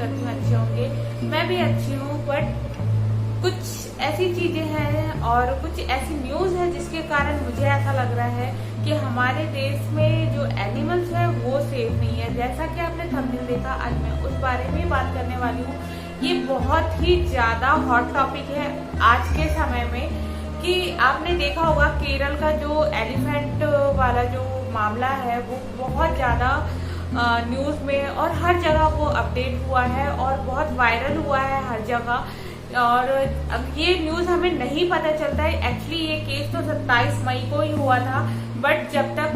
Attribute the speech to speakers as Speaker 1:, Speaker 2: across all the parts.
Speaker 1: करती हूँ अच्छे होंगे। मैं भी अच्छी हूँ, बट कुछ ऐसी चीजें हैं और कुछ ऐसी न्यूज है जिसके कारण मुझे ऐसा लग रहा है कि हमारे देश में जो एनिमल्स है वो सेफ नहीं है। जैसा कि आपने थंबनेल देखा, आज मैं उस बारे में बात करने वाली हूँ। ये बहुत ही ज्यादा हॉट टॉपिक है आज के समय में, कि आपने देखा होगा केरल का जो एलिफेंट वाला जो मामला है वो बहुत ज्यादा न्यूज में और हर जगह वो अपडेट हुआ है और बहुत वायरल हुआ है हर जगह। और अब ये न्यूज हमें नहीं पता चलता है। एक्चुअली ये केस तो 27 मई को ही हुआ था, बट जब तक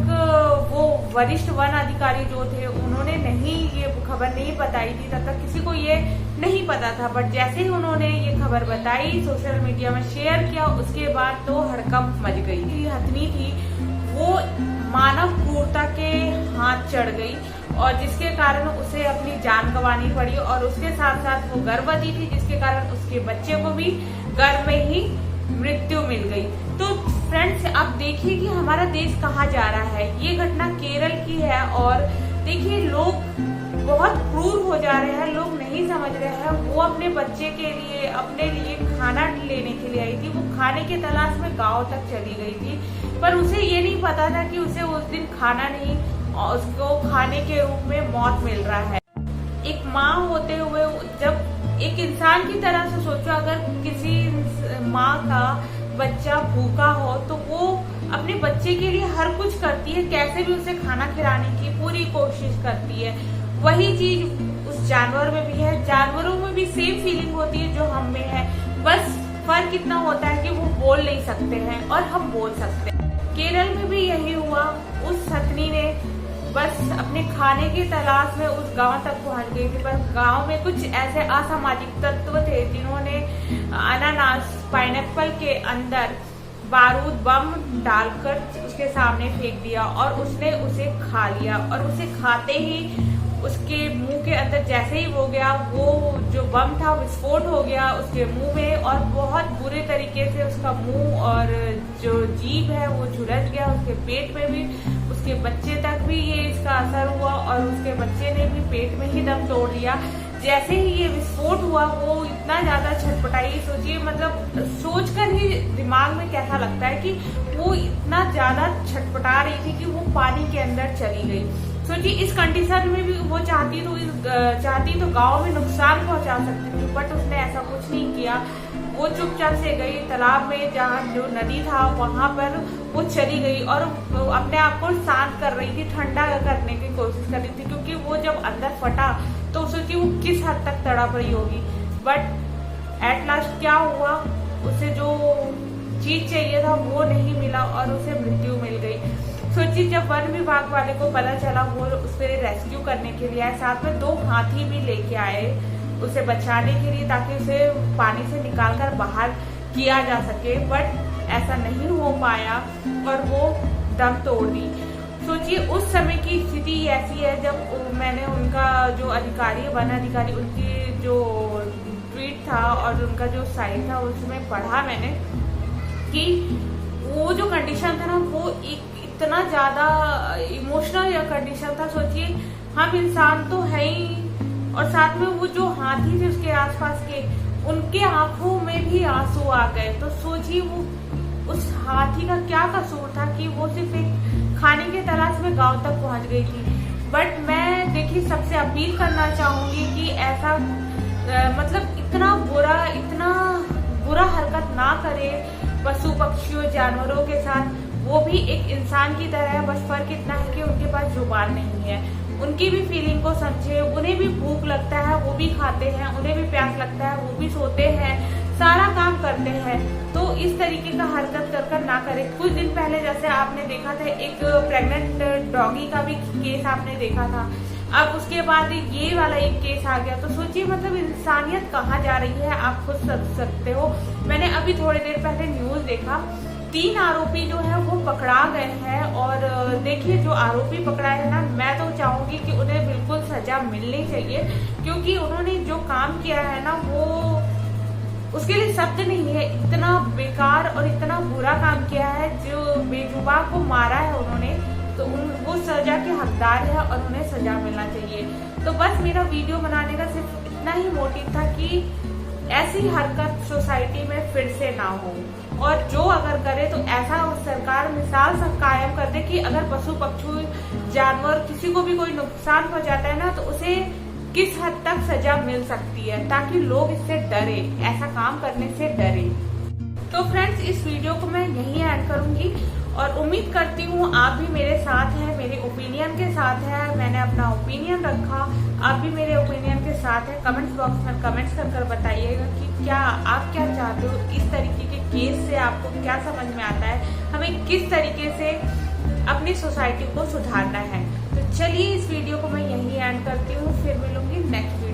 Speaker 1: वो वरिष्ठ वन अधिकारी जो थे उन्होंने नहीं ये खबर नहीं बताई थी, तब तक किसी को ये नहीं पता था। बट जैसे ही उन्होंने ये खबर बताई, सोशल मीडिया में शेयर किया, उसके बाद तो हड़कंप मच गई। हथनी थी वो मानव क्रूरता के हाथ चढ़ गई और जिसके कारण उसे अपनी जान गंवानी पड़ी, और उसके साथ साथ वो गर्भवती थी जिसके कारण उसके बच्चे को भी गर्भ में ही मृत्यु मिल गई। तो फ्रेंड्स, आप देखिए कि हमारा देश कहाँ जा रहा है। ये घटना केरल की है और देखिए लोग बहुत क्रूर हो जा रहे हैं, लोग नहीं समझ रहे हैं। वो अपने बच्चे के लिए, अपने लिए खाना लेने के लिए आई थी। वो खाने के तलाश में गांव तक चली गई थी, पर उसे ये नहीं पता था कि उसे उस दिन खाना नहीं, उसको खाने के रूप में मौत मिल रहा है। एक माँ होते हुए, जब एक इंसान की तरह से सोचो, अगर किसी माँ का बच्चा भूखा हो तो वो अपने बच्चे के लिए हर कुछ करती है, कैसे भी उसे खाना खिलाने की पूरी कोशिश करती है। वही चीज उस जानवर में भी है। जानवरों में भी सेम फीलिंग होती है जो हम में है, बस फर्क इतना होता है कि वो बोल नहीं सकते हैं और हम बोल सकते हैं। केरल में भी यही हुआ। उस हथनी ने बस अपने खाने की तलाश में उस गांव तक पहुंच गई थी, पर गांव में कुछ ऐसे असामाजिक तत्व थे जिन्होंने अनानास, पाइनएप्पल के अंदर बारूद बम डालकर उसके सामने फेंक दिया और उसने उसे खा लिया। और उसे खाते ही उसके मुंह के अंदर जैसे ही वो गया, वो जो बम था विस्फोट हो गया उसके मुंह में, और बहुत बुरे तरीके से उसका मुंह और जो जीभ है वो झुलस गया। उसके पेट में भी, उसके बच्चे तक भी ये इसका असर हुआ और उसके बच्चे ने भी पेट में ही दम तोड़ लिया। जैसे ही ये विस्फोट हुआ वो इतना ज्यादा छटपटाई, सोचिए, मतलब सोचकर ही दिमाग में कैसा लगता है कि वो इतना ज्यादा छटपटा रही थी कि वो पानी के अंदर चली गई। सोचिए, इस कंडीशन में भी वो चाहती तो गांव में नुकसान पहुंचा सकती थी, बट उसने ऐसा कुछ नहीं किया। वो चुपचाप से गई तालाब में, जहाँ जो नदी था वहां पर वो चली गई और अपने आप को शांत कर रही थी, ठंडा करने की कोशिश कर रही थी, क्योंकि वो जब अंदर फटा तो सोचिए वो किस हद तक तड़प रही होगी। बट एट लास्ट क्या हुआ, उसे जो चीज चाहिए था वो नहीं मिला और उसे मृत्यु मिल गई। सोचिए, जब वन विभाग वाले को पता चला, वो उससे रेस्क्यू करने के लिए आए, साथ में 2 हाथी भी लेके आए उसे बचाने के लिए, ताकि उसे पानी से निकालकर बाहर किया जा सके। बट ऐसा नहीं हो पाया और वो दम तोड़ दी। सोचिए, उस समय की स्थिति ऐसी है, जब मैंने उनका जो अधिकारी, वन अधिकारी, उनकी जो ट्वीट था और उनका जो साइट था उसमें पढ़ा मैंने कि वो जो कंडीशन था ना, वो एक इतना ज्यादा इमोशनल कंडीशन था। सोचिए, हम इंसान तो है ही, और साथ में वो जो हाथी थे उसके आसपास के, उनके आंखों में भी आंसू आ गए। तो सोचिए, वो उस हाथी का क्या कसूर था कि वो सिर्फ एक खाने के तलाश में गांव तक पहुंच गई थी। बट मैं देखिए सबसे अपील करना चाहूंगी कि ऐसा मतलब इतना बुरा हरकत ना करे पशु पक्षियों जानवरों के साथ। वो भी एक इंसान की तरह है, बस फर्क इतना है कि उनके पास जुबान नहीं है। उनकी भी फीलिंग को समझे, उन्हें भी भूख लगता है, वो भी खाते हैं, उन्हें भी प्यास लगता है, वो भी सोते हैं, सारा काम करते हैं। तो इस तरीके का हरकत कर ना करे। कुछ दिन पहले जैसे आपने देखा था, एक प्रेग्नेंट डॉगी का भी केस आपने देखा था, अब उसके बाद ये वाला एक केस आ गया। तो सोचिए, मतलब इंसानियत कहाँ जा रही है, आप खुद समझ सकते हो। मैंने अभी थोड़ी देर पहले न्यूज देखा, 3 आरोपी जो है वो पकड़ा गए हैं। और देखिए, जो आरोपी पकड़ा है ना, मैं तो चाहूंगी कि उन्हें बिल्कुल सजा मिलनी चाहिए, क्योंकि उन्होंने जो काम किया है ना, वो उसके लिए शब्द नहीं है। इतना बेकार और इतना बुरा काम किया है, जो बेजुबान को मारा है उन्होंने, तो वो सजा के हकदार है और उन्हें सजा मिलना चाहिए। तो बस मेरा वीडियो बनाने का सिर्फ इतना ही मोटिव था कि ऐसी हरकत सोसाइटी में फिर से ना हो, और जो अगर करे तो ऐसा सरकार मिसाल सब कायम कर दे कि अगर पशु पक्षी जानवर किसी को भी कोई नुकसान पहुंचाता है ना, तो उसे किस हद तक सजा मिल सकती है, ताकि लोग इससे डरे, ऐसा काम करने से डरे। तो फ्रेंड्स, इस वीडियो को मैं यहीं ऐड करूंगी और उम्मीद करती हूँ आप भी मेरे साथ हैं, मेरे ओपिनियन के साथ है। मैंने अपना ओपिनियन रखा, आप भी मेरे ओपिनियन के साथ है। कमेंट्स बॉक्स में कमेंट्स कर बताइएगा कि क्या आप क्या चाहते हो, इस तरीके के केस से आपको क्या समझ में आता है, हमें किस तरीके से अपनी सोसाइटी को सुधारना है। तो चलिए इस वीडियो को मैं यहीं एंड करती हूँ, फिर मिलूंगी नेक्स्ट